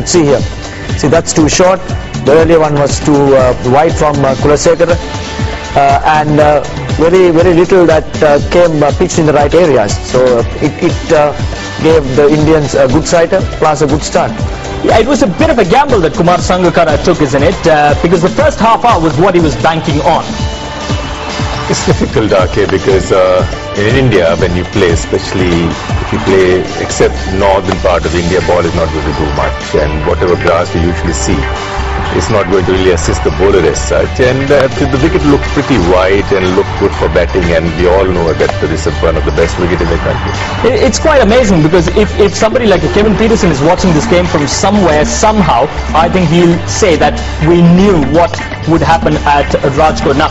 could see here. See, that's too short. The earlier one was too wide from Kulasekara, and very little that came pitched in the right areas. So it gave the Indians a good sighter plus a good start. Yeah, it was a bit of a gamble that Kumar Sangakkara took, isn't it? Because the first half hour was what he was banking on. It's difficult, RK, because in India, when you play, especially if you play except northern part of India, ball is not going to do much, and whatever grass you usually see, it's not going to really assist the bowler as such. And the wicket looked pretty wide and looked good for batting, and we all know that this is one of the best wickets in the country. It's quite amazing, because if somebody like Kevin Peterson is watching this game from somewhere, somehow, I think he'll say that we knew what would happen at Rajkot. Now,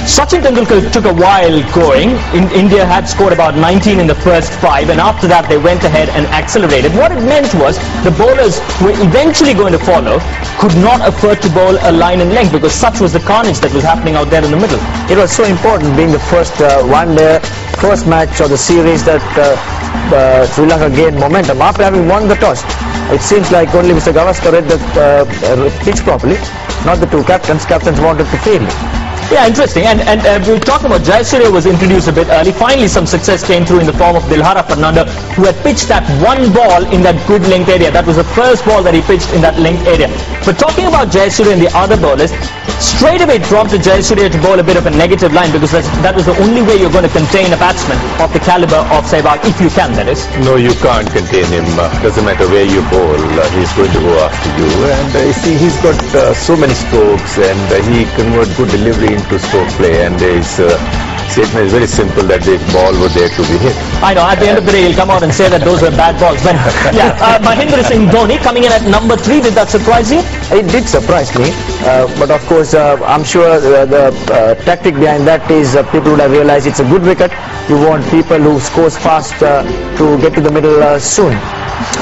Sachin Tendulkar took a while going. India had scored about 19 in the first 5, and after that they went ahead and accelerated. What it meant was the bowlers who were eventually going to follow could not afford to bowl a line and length, because such was the carnage that was happening out there in the middle. It was so important, being the first one-day, first match of the series, that Sri Lanka gained momentum after having won the toss. It seems like only Mr. Gavaskar read the pitch properly, not the two captains. Captains wanted to field. Yeah, interesting. And we were talking about Jayasuriya was introduced a bit early. Finally, some success came through in the form of Dilhara Fernando, who had pitched that one ball in that good length area. That was the first ball that he pitched in that length area. But talking about Jayasuriya and the other bowlers, straight away prompted Jayasuriya to bowl a bit of a negative line, because that was the only way you're going to contain a batsman of the caliber of Sehwag, if you can, that is. No, you can't contain him. Doesn't matter where you bowl, he's going to go after you. And you see, he's got so many strokes, and he converts good delivery into stroke play, and his statement is very simple, that the ball was there to be hit. I know, at the end of the day he'll come out and say that those were bad balls. But yeah, Mahendra Singh Dhoni coming in at number 3, did that surprise you? It did surprise me, but of course I'm sure the tactic behind that is people would have realized it's a good wicket. You want people who scores fast to get to the middle soon.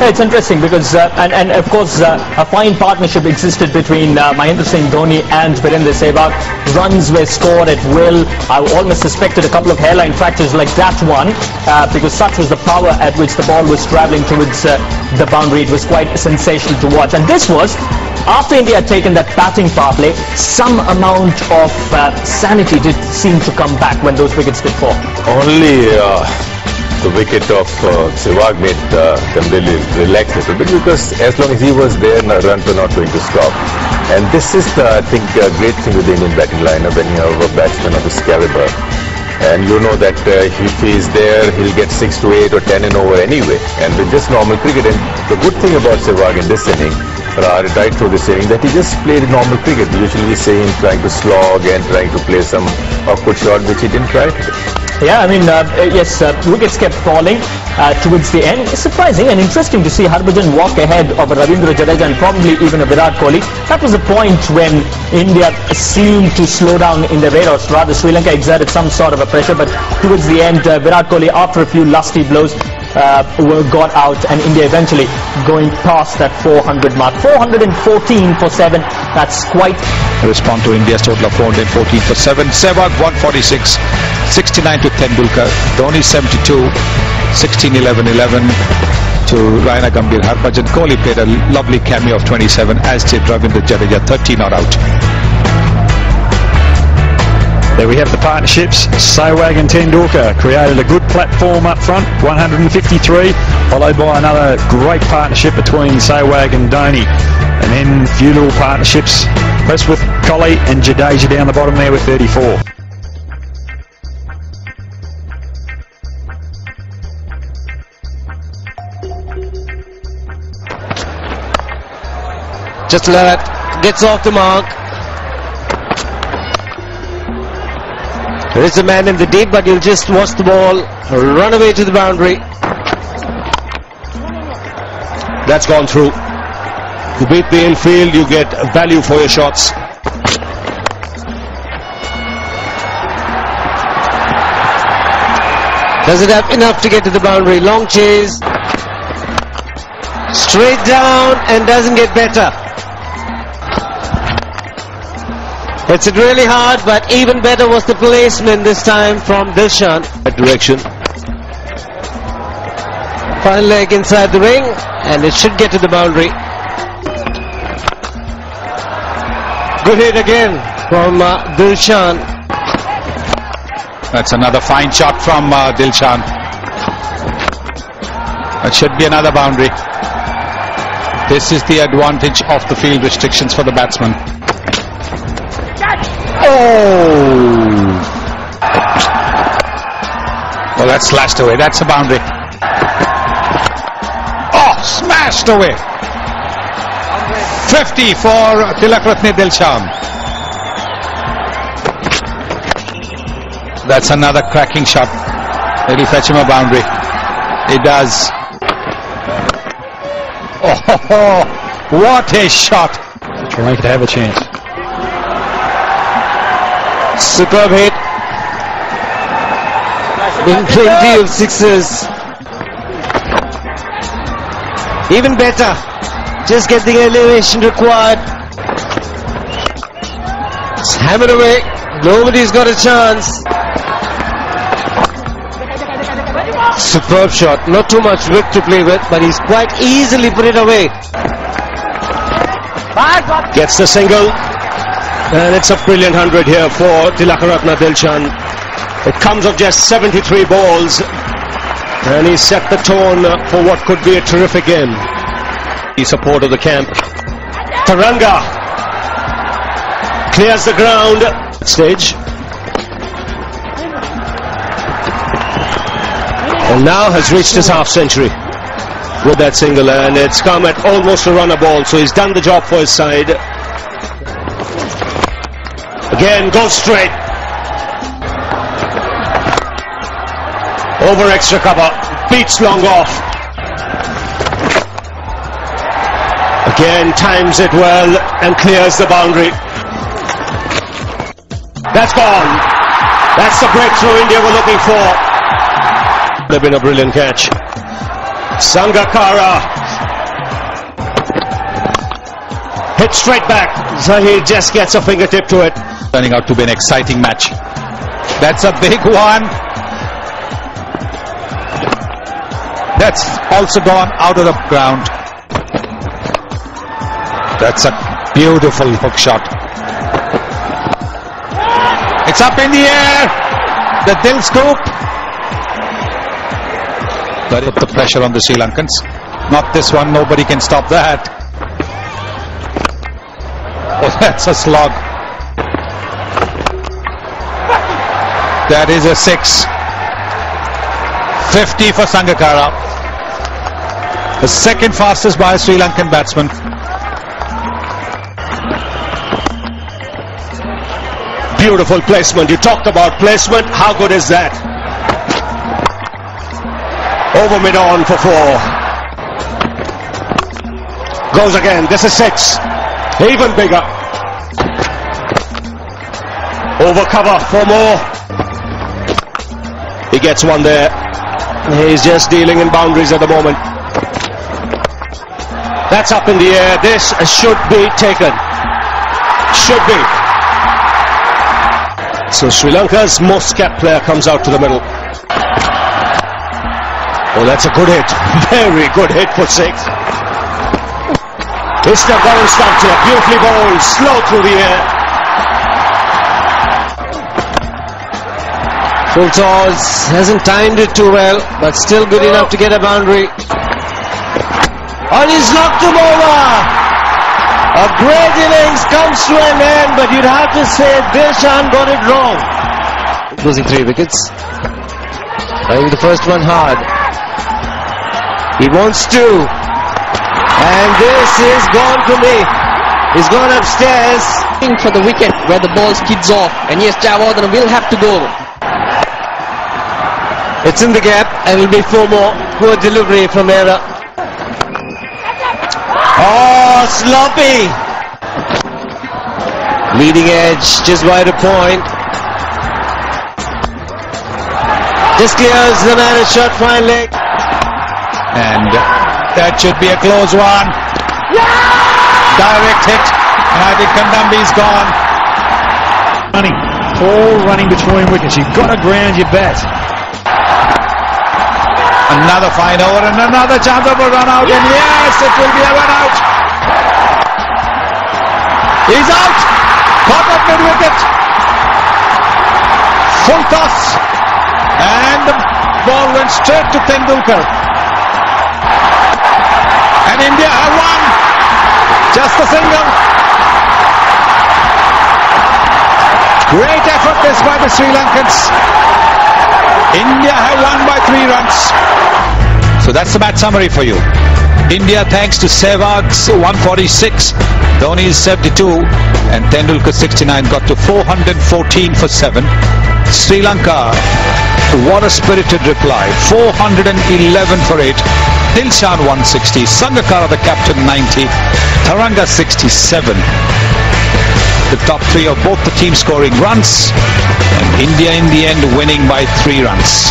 Yeah, it's interesting because, and of course, a fine partnership existed between Mahendra Singh Dhoni and Virendra Sehwag. Runs were scored at will. I almost suspected a couple of hairline fractures like that one, because such was the power at which the ball was travelling towards the boundary. It was quite sensational to watch. And this was after India had taken that batting power play. Some amount of sanity did seem to come back when those wickets did fall. Only the wicket of Sehwag made them really relax a little bit, because as long as he was there, runs were not going to stop. And this is I think a great thing with the Indian batting lineup, when you have a batsman of this caliber. And you know that if he is there, he'll get 6 to 8 or 10 in over anyway. And with just normal cricket, and the good thing about Sehwag in this inning, right through this inning, that he just played normal cricket. Usually we say him trying to slog and trying to play some awkward shot, which he didn't try today. Yeah, I mean, yes, wickets kept falling towards the end. It's surprising and interesting to see Harbhajan walk ahead of Ravindra Jadeja and probably even a Virat Kohli. That was a point when India seemed to slow down in their radars. Rather, Sri Lanka exerted some sort of a pressure, but towards the end, Virat Kohli, after a few lusty blows, got out, and India eventually going past that 400 mark. 414 for 7. That's quite. Respond to India's total of 414 for 7. Sehwag 146, 69 to Tendulkar. Dhoni 72, 16, 11, 11 to Raina Gambhir. Harbhajan Kohli played a lovely cameo of 27, as did Ravindra Jadeja, 13 not out. There we have the partnerships. Sehwag and Tendulkar created a good platform up front, 153, followed by another great partnership between Sehwag and Dhoni. And then a few little partnerships, first with Kohli and Jadeja down the bottom there with 34. Just that gets off the mark. There is a man in the deep, but you'll just watch the ball run away to the boundary. That's gone through. You beat the infield, you get value for your shots. Does it have enough to get to the boundary? Long chase. Straight down and doesn't get better. Hits it really hard, but even better was the placement this time from Dilshan. That direction. Final leg inside the ring, and it should get to the boundary. Good hit again from Dilshan. That's another fine shot from Dilshan. That should be another boundary. This is the advantage of the field restrictions for the batsman. Oh! Well, that's slashed away. That's a boundary. Oh, smashed away. 50 for Tilakratne Dilshan. That's another cracking shot. It'll fetch him a boundary. It does. Oh, what a shot. Sri Lanka have a chance. Superb hit. In plenty of sixes. Even better. Just get the elevation required. It's hammered away. Nobody's got a chance. Superb shot. Not too much width to play with, but he's quite easily put it away. Gets the single. And it's a brilliant 100 here for Tilakaratne Dilshan. It comes of just 73 balls. And he set the tone for what could be a terrific game. The support of the camp. Taranga clears the ground. Stage. And now has reached his half century with that single, and it's come at almost a runner ball, so he's done the job for his side. Again, goes straight. Over extra cover, beats long off. Again, times it well and clears the boundary. That's gone. That's the breakthrough India were looking for. Would have been a brilliant catch. Sangakkara hit straight back. Zahir just gets a fingertip to it. Turning out to be an exciting match. That's a big one. That's also gone out of the ground. That's a beautiful hook shot. It's up in the air. The Dil scoop. But put the pressure on the Sri Lankans. Not this one. Nobody can stop that. Oh, that's a slog. That is a 6. 50 for Sangakkara. The second fastest by a Sri Lankan batsman. Beautiful placement. You talked about placement. How good is that? Over mid-on for 4. Goes again. This is 6. Even bigger. Over cover for more. He gets one there. He's just dealing in boundaries at the moment. That's up in the air. This should be taken. Should be. So Sri Lanka's most capped player comes out to the middle. Oh, that's a good hit. Very good hit for 6. It's the ground structure. Beautifully bowled. Slow through the air. Full toss. Hasn't timed it too well, but still good enough to get a boundary. And he's knocked him over. A great innings comes to an end, but you'd have to say Dilshan got it wrong. Losing 3 wickets. Playing the first one hard. He wants to. And this is gone for me. He's gone upstairs. For the wicket where the ball skids off. And yes, Javardhan will have to go. It's in the gap and it'll be 4 more. Poor delivery from Era. Oh, sloppy. Leading edge, just wide a point. Just clears the man a shot finally. And that should be a close one. Direct hit. And I think Kandambi's gone. All running between wickets. You've got to ground your bat. Another fine over and another chance of a run out. And yes, it will be a run out. He's out. Caught at mid-wicket. Full toss. And the ball went straight to Tendulkar. And India have won. Just a single. Great effort this by the Sri Lankans. India have won by 3 runs. So that's the match summary for you. India, thanks to Sehwag's 146, Dhoni's 72, and Tendulkar 69, got to 414 for 7. Sri Lanka, what a spirited reply, 411 for 8. Dilshan 160, Sangakkara the captain 90, Tharanga 67. The top 3 of both the teams scoring runs, and India in the end winning by 3 runs.